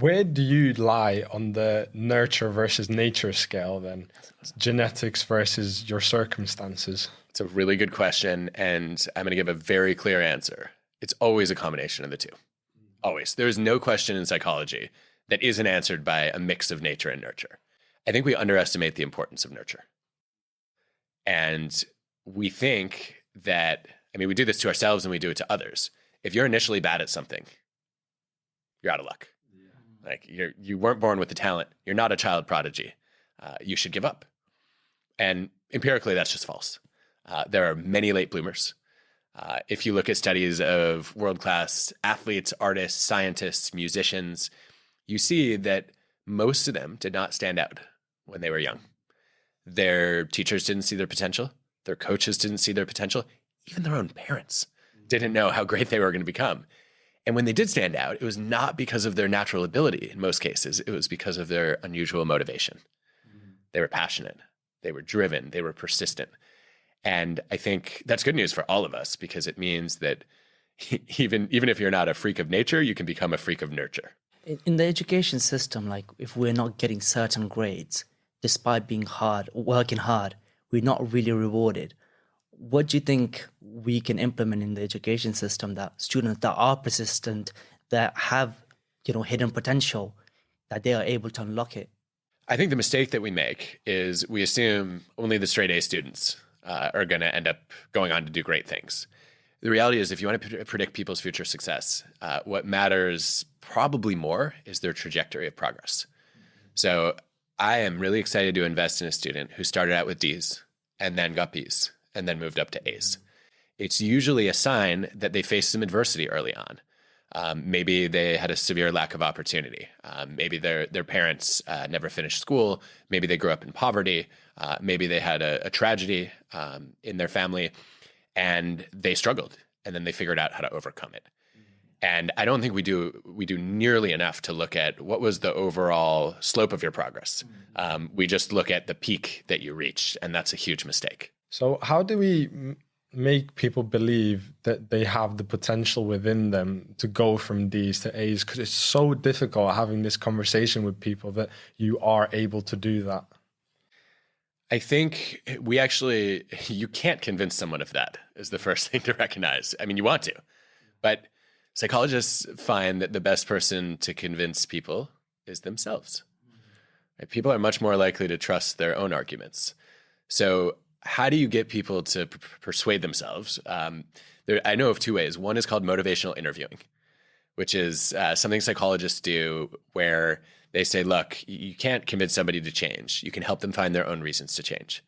Where do you lie on the nurture versus nature scale then? Genetics versus your circumstances? It's a really good question, and I'm going to give a very clear answer. It's always a combination of the two. Always. There is no question in psychology that isn't answered by a mix of nature and nurture. I think we underestimate the importance of nurture. And we think that, we do this to ourselves and we do it to others. If you're initially bad at something, you're out of luck. Yeah. Like you weren't born with the talent. You're not a child prodigy. You should give up. And empirically, that's just false. There are many late bloomers. If you look at studies of world-class athletes, artists, scientists, musicians, you see that most of them did not stand out when they were young. Their teachers didn't see their potential. Their coaches didn't see their potential. Even their own parents didn't know how great they were going to become. And when they did stand out, it was not because of their natural ability in most cases. It was because of their unusual motivation. They were passionate. They were driven. They were persistent. And I think that's good news for all of us because it means that even if you're not a freak of nature, you can become a freak of nurture. In the education system, like if we're not getting certain grades, despite being working hard, we're not really rewarded. What do you think we can implement in the education system that students that are persistent, that have, hidden potential, that they are able to unlock it? I think the mistake that we make is we assume only the straight A students are going to end up going on to do great things. The reality is if you want to predict people's future success, what matters probably more is their trajectory of progress. So I am really excited to invest in a student who started out with D's and then got B's and then moved up to A's. It's usually a sign that they faced some adversity early on. Maybe they had a severe lack of opportunity. Maybe their parents never finished school. Maybe they grew up in poverty. Maybe they had a tragedy in their family and they struggled and then they figured out how to overcome it. And I don't think we do nearly enough to look at what was the overall slope of your progress. We just look at the peak that you reached, and that's a huge mistake. So how do we make people believe that they have the potential within them to go from D's to A's? Because it's so difficult having this conversation with people that you are able to do that. I think you can't convince someone of that is the first thing to recognize. You want to, but psychologists find that the best person to convince people is themselves. Right? People are much more likely to trust their own arguments. So how do you get people to persuade themselves? I know of two ways. One is called motivational interviewing, which is something psychologists do where they say, look, you can't convince somebody to change. You can help them find their own reasons to change.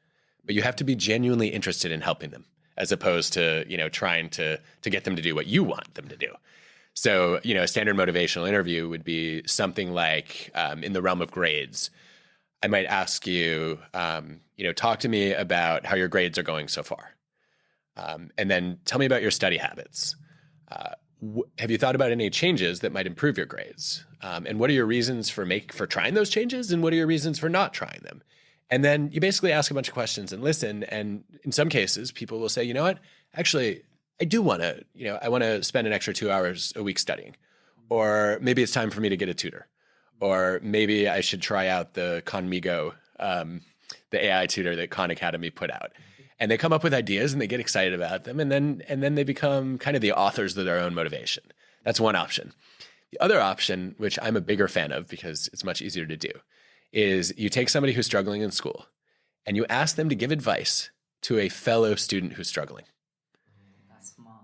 But you have to be genuinely interested in helping them as opposed to, trying to get them to do what you want them to do. So, a standard motivational interview would be something like in the realm of grades. I might ask you, talk to me about how your grades are going so far. And then tell me about your study habits. Have you thought about any changes that might improve your grades? And what are your reasons for trying those changes? And what are your reasons for not trying them? And then you basically ask a bunch of questions and listen. And in some cases, people will say, you know what, actually, I do want to, I want to spend an extra 2 hours a week studying. Or maybe it's time for me to get a tutor. Or maybe I should try out the Conmigo, the AI tutor that Khan Academy put out. And they come up with ideas and they get excited about them. And then they become kind of the authors of their own motivation. That's one option. The other option, which I'm a bigger fan of because it's much easier to do, is you take somebody who's struggling in school and you ask them to give advice to a fellow student who's struggling. That's smart.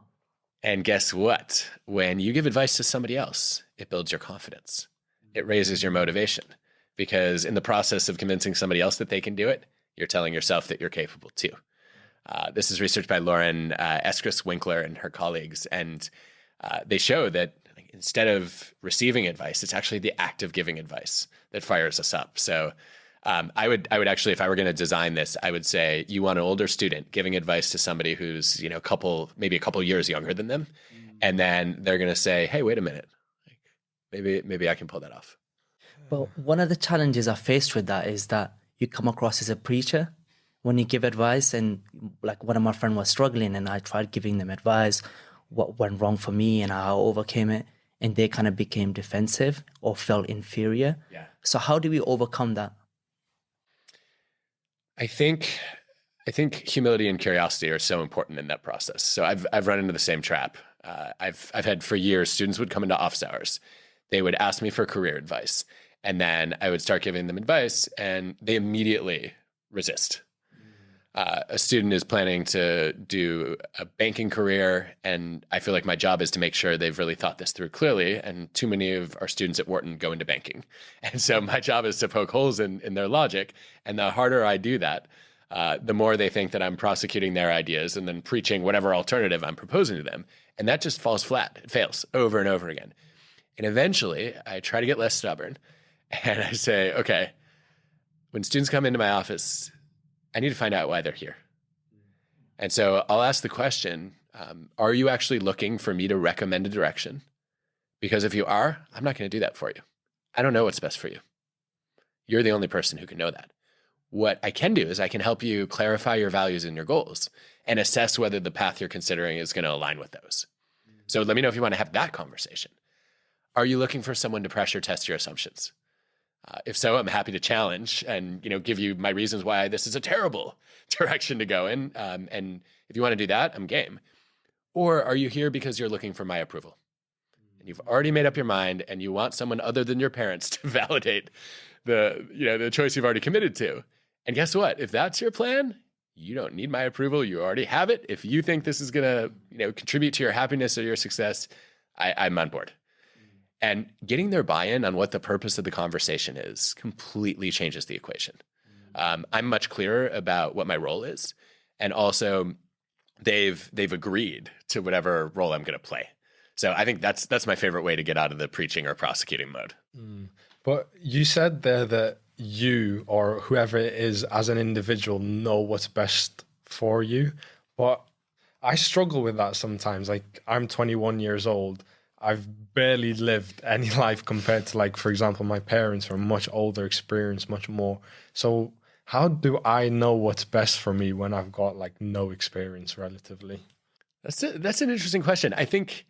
And guess what? When you give advice to somebody else, it builds your confidence. It raises your motivation because in the process of convincing somebody else that they can do it, you're telling yourself that you're capable too. This is research by Lauren Eskris-Winkler and her colleagues, and they show that instead of receiving advice, it's actually the act of giving advice that fires us up. So I would actually, if I were going to design this, I would say you want an older student giving advice to somebody who's maybe a couple years younger than them, and then they're going to say, "Hey, wait a minute, maybe I can pull that off." Well, one of the challenges I faced with that is that you come across as a preacher when you give advice. And like one of my friends was struggling and I tried giving them advice, what went wrong for me and how I overcame it. and they kind of became defensive or felt inferior. Yeah. So how do we overcome that? I think humility and curiosity are so important in that process. So I've run into the same trap. I've had for years, students would come into office hours. They would ask me for career advice, and then I would start giving them advice, and they immediately resist. A student is planning to do a banking career, and I feel like my job is to make sure they've really thought this through clearly. And too many of our students at Wharton go into banking. And so my job is to poke holes in their logic. And the harder I do that, the more they think that I'm prosecuting their ideas and then preaching whatever alternative I'm proposing to them. And that just falls flat. It fails over and over again. And eventually, I try to get less stubborn. And I say, okay, when students come into my office, I need to find out why they're here. And so I'll ask the question, are you actually looking for me to recommend a direction? Because if you are, I'm not going to do that for you. I don't know what's best for you. You're the only person who can know that. What I can do is I can help you clarify your values and your goals and assess whether the path you're considering is going to align with those. So let me know if you want to have that conversation. Are you looking for someone to pressure test your assumptions? If so, I'm happy to challenge and give you my reasons why this is a terrible direction to go in. And if you want to do that, I'm game. Or are you here because you're looking for my approval? And you've already made up your mind and you want someone other than your parents to validate the choice you've already committed to. And guess what? If that's your plan, you don't need my approval. You already have it. If you think this is going to contribute to your happiness or your success, I'm on board. And getting their buy-in on what the purpose of the conversation is completely changes the equation. I'm much clearer about what my role is. And also they've agreed to whatever role I'm going to play. So I think that's my favorite way to get out of the preaching or prosecuting mode. But you said there that you or whoever it is as an individual know what's best for you. But I struggle with that sometimes. Like, I'm 21 years old. I've barely lived any life compared to, like, for example, my parents are much older, experienced much more. So how do I know what's best for me when I've got like no experience relatively? That's an interesting question. I think